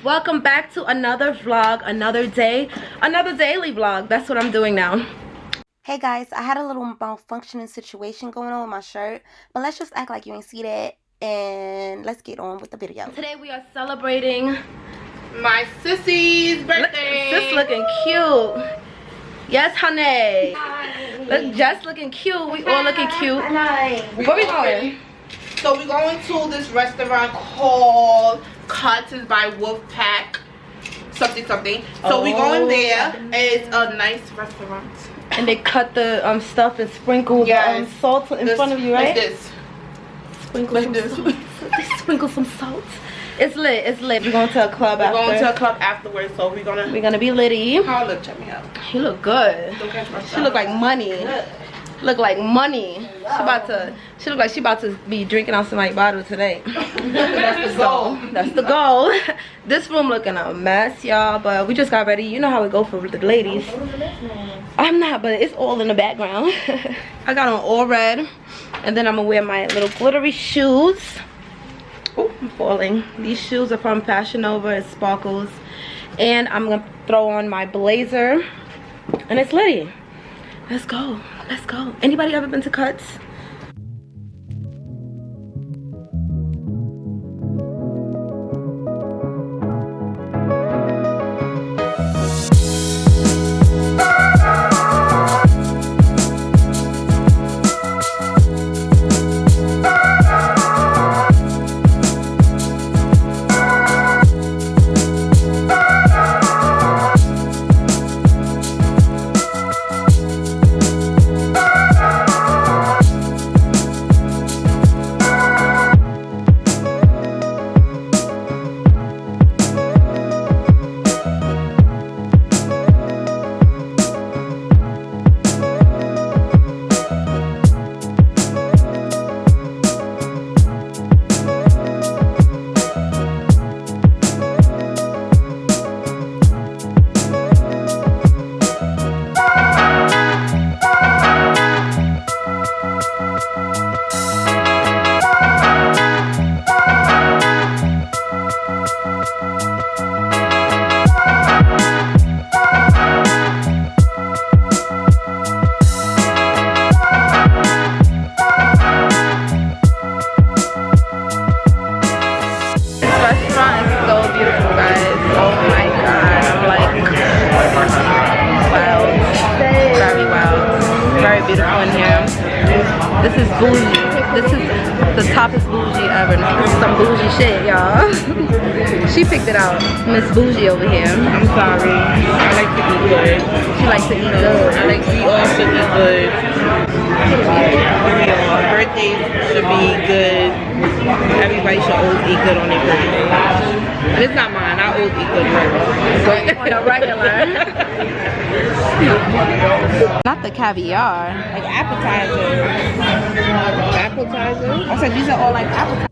Welcome back to another vlog, another day, another daily vlog. That's what I'm doing now. Hey guys, I had a little malfunctioning situation going on with my shirt, but let's just act like you ain't see that and let's get on with the video. Today we are celebrating my sissy's birthday. Sis looking cute. Yes, honey. Look, just looking cute. We all looking cute. Where we going? So we're going to this restaurant called Cuts by Wolfpack. Something. So we're going there. It's a nice restaurant. And they cut the stuff and sprinkle the salt in front of you, right? Like this. Sprinkle like this. Sprinkle some salt. It's lit. It's lit. We're going to a club after. We're going to a club afterwards, so we're gonna be litty. How I look? Check me out. You look good. Don't catch my She look like money. Look like money. She look like she about to be drinking out somebody's bottle today. That's the goal. That's the goal. This room looking a mess, y'all, but we just got ready. You know how we go for the ladies. I'm not, but it's all in the background. I got on all red, and then I'm gonna wear my little glittery shoes. Oh, I'm falling. These shoes are from Fashion Nova. It sparkles, and I'm gonna throw on my blazer, and it's litty. Let's go. Let's go. Anybody ever been to Cuts? This is bougie. This is the toppest bougie ever. This is some bougie shit, y'all. She picked it out. Miss Bougie over here. I'm sorry. I like to eat good. She likes to eat good. We all should eat good. Birthdays should be good. Everybody should always eat good on their birthday. And it's not mine. I always eat good regular. On a regular. Not the caviar. Like appetizer. Appetizer? I said these are all like appetizers.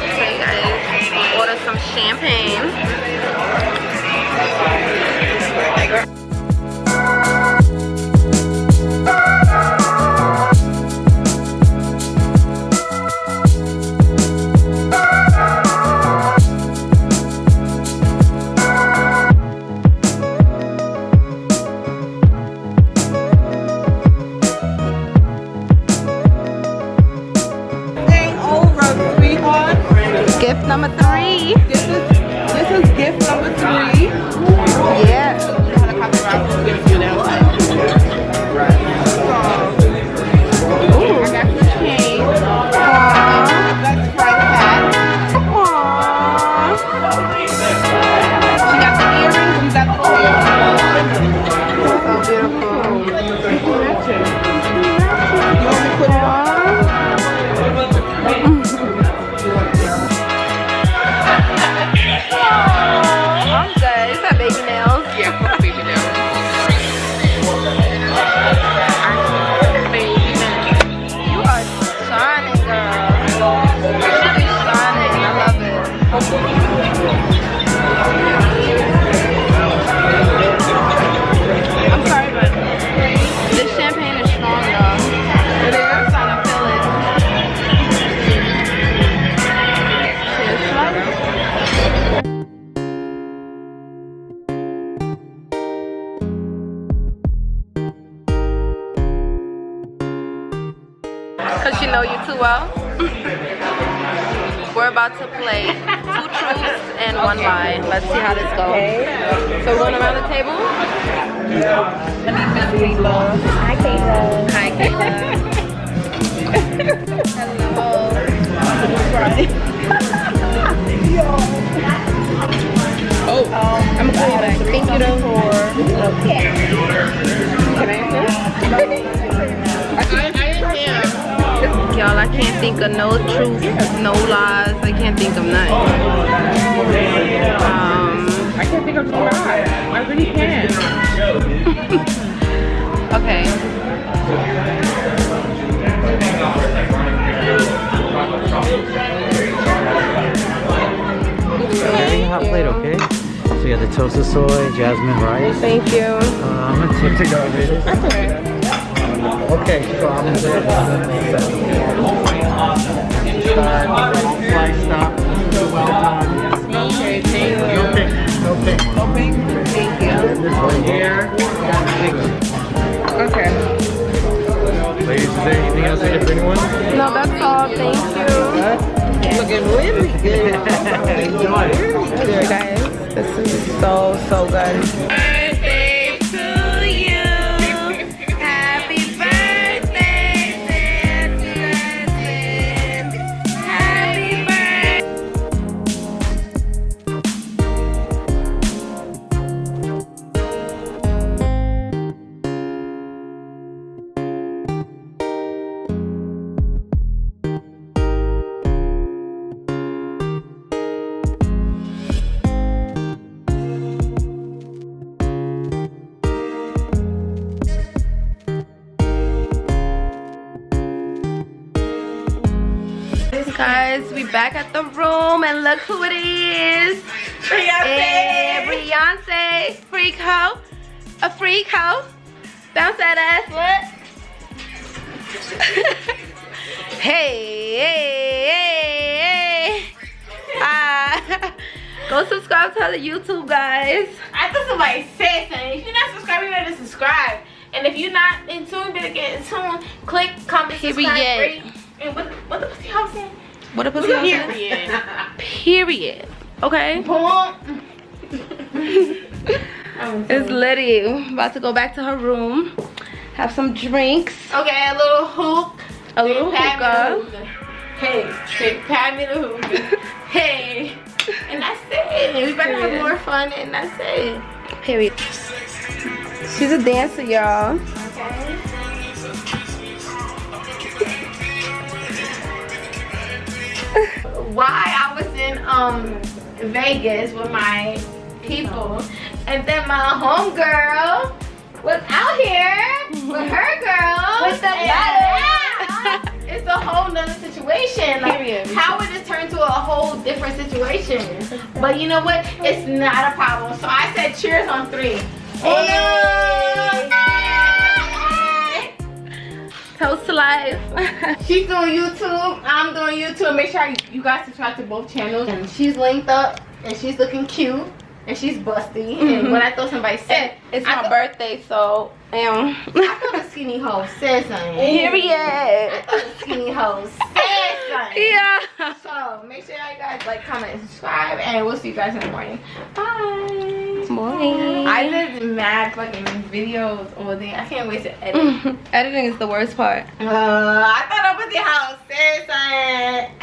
Okay guys, order some champagne. Gift number 3. This is gift number 3. Yeah. Ooh. I got the chain. That's Frank hat. She got the earrings. We got the chain. So beautiful. You want me to put it on? I'm dead. Because she know you too well. We're about to play 2 truths and 1 lie. Let's see how this goes. Okay. So we're going around the table. My name is Kayla. Hi, Kayla. Hi, Kayla. Hello. Oh, I'm gonna call you back. Thank you though. Okay. Can I answer? I didn't hear. Y'all, I can't think of no truth, no lies. I can't think of nothing. I can't think of no lies. I really can't. Okay. Getting a hot plate, okay? So you have the toasted soy, jasmine rice. Thank you. I'm gonna take it over. That's okay. Okay, so I'm gonna do sliced up. Well done. Okay, thank you. Okay. Thank you. This one here. Okay. Ladies, is there anything else I can bring one? No, that's all. Thank you. Looking really good. Guys, this is so good. Birthday to you. Happy birthday, Santa. Happy birthday. Guys, we back at the room and look who it is. Hey, Beyonce. Freak hoe. A freak hoe. Bounce that ass. What? hey. Go subscribe to the YouTube, guys. I thought somebody said something. If you're not subscribed, you better subscribe. And if you're not in tune, you better get in tune. Click, comment, subscribe, rate. And what the pussy house saying? What a pussy house is? Period. Okay. It's Liddy. About to go back to her room. Have some drinks. Okay, a little hook. A little hookah. Hey, pat me the hookah. Hey. And that's it. We better have more fun and that's it. Period. She's a dancer, y'all. Okay. Why I was in Vegas with my people and then my homegirl was out here with her girl. What's the matter? It's a whole nother situation. Like, how would it turn to a whole different situation? But you know what? It's not a problem. So I said cheers on 3. Hey. Toast to life. She's doing YouTube. I'm doing YouTube. Make sure you guys subscribe to both channels. And she's linked up and she's looking cute and she's busty. And what I thought somebody said, it's my birthday, so I thought a skinny hoe said something. Period. I thought a skinny hoe said something. Yeah. So make sure you guys like, comment, and subscribe, and we'll see you guys in the morning. Bye. Morning. I did mad fucking videos all day. I can't wait to edit. Editing is the worst part. I thought I was the house said something.